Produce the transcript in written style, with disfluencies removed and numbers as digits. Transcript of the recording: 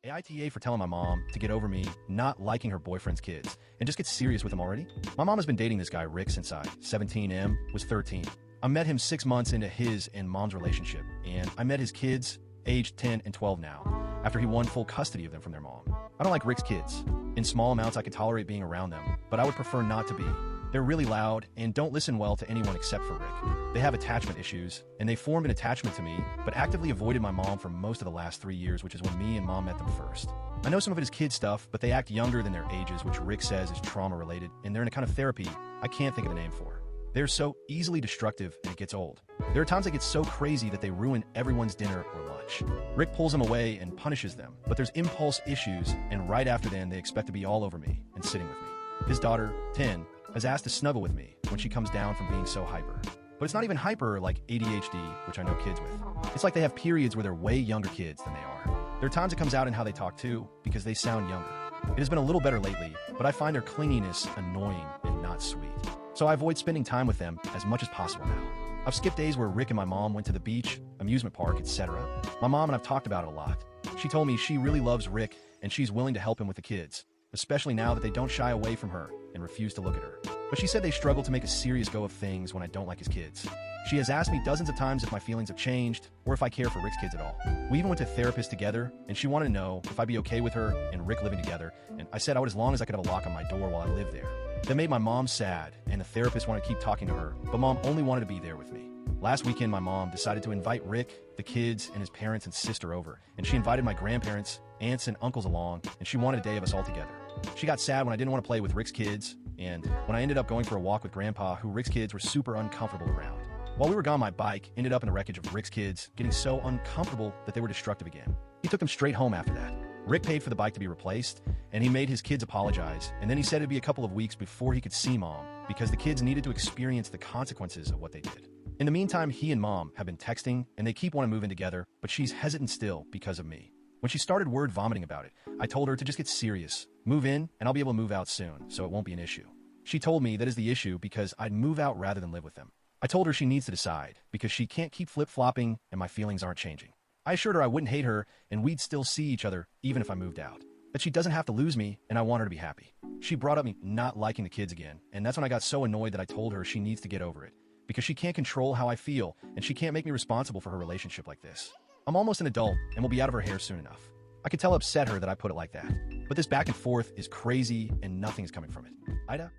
AITA for telling my mom to get over me not liking her boyfriend's kids and just get serious with them already. My mom has been dating this guy Rick since I, 17M, was 13. I met him 6 months into his and mom's relationship, and I met his kids, aged 10 and 12 now, after he won full custody of them from their mom. I don't like Rick's kids. In small amounts, I could tolerate being around them, but I would prefer not to be. They're really loud and don't listen well to anyone except for Rick. They have attachment issues, and they formed an attachment to me, but actively avoided my mom for most of the last 3 years, which is when me and mom met them first. I know some of it is kid stuff, but they act younger than their ages, which Rick says is trauma-related, and they're in a kind of therapy I can't think of a name for. They're so easily destructive, and it gets old. There are times they get so crazy that they ruin everyone's dinner or lunch. Rick pulls them away and punishes them, but there's impulse issues, and right after then, they expect to be all over me and sitting with me. His daughter, 10, has asked to snuggle with me when she comes down from being so hyper. But it's not even hyper like ADHD, which I know kids with. It's like they have periods where they're way younger kids than they are. There are times it comes out in how they talk too, because they sound younger. It has been a little better lately, but I find their clinginess annoying and not sweet. So I avoid spending time with them as much as possible now. I've skipped days where Rick and my mom went to the beach, amusement park, etc. My mom and I've talked about it a lot. She told me she really loves Rick and she's willing to help him with the kids, especially now that they don't shy away from her and refuse to look at her. But she said they struggle to make a serious go of things when I don't like his kids. She has asked me dozens of times if my feelings have changed or if I care for Rick's kids at all. We even went to therapists together, and she wanted to know if I'd be okay with her and Rick living together, and I said I would as long as I could have a lock on my door while I lived there. That made my mom sad, and the therapist wanted to keep talking to her, but mom only wanted to be there with me. Last weekend, my mom decided to invite Rick, the kids, and his parents and sister over, and she invited my grandparents, aunts, and uncles along, and she wanted a day of us all together. She got sad when I didn't want to play with Rick's kids, and when I ended up going for a walk with Grandpa, who Rick's kids were super uncomfortable around. While we were gone, my bike ended up in the wreckage of Rick's kids, getting so uncomfortable that they were destructive again. He took them straight home after that. Rick paid for the bike to be replaced, and he made his kids apologize, and then he said it'd be a couple of weeks before he could see mom, because the kids needed to experience the consequences of what they did. In the meantime, he and mom have been texting, and they keep wanting to move in together, but she's hesitant still because of me. When she started word vomiting about it, I told her to just get serious, move in, and I'll be able to move out soon, so it won't be an issue. She told me that is the issue because I'd move out rather than live with them. I told her she needs to decide, because she can't keep flip-flopping and my feelings aren't changing. I assured her I wouldn't hate her and we'd still see each other even if I moved out. That she doesn't have to lose me and I want her to be happy. She brought up me not liking the kids again, and that's when I got so annoyed that I told her she needs to get over it. Because she can't control how I feel and she can't make me responsible for her relationship like this. I'm almost an adult and will be out of her hair soon enough. I could tell it upset her that I put it like that. But this back and forth is crazy and nothing's coming from it. Ida?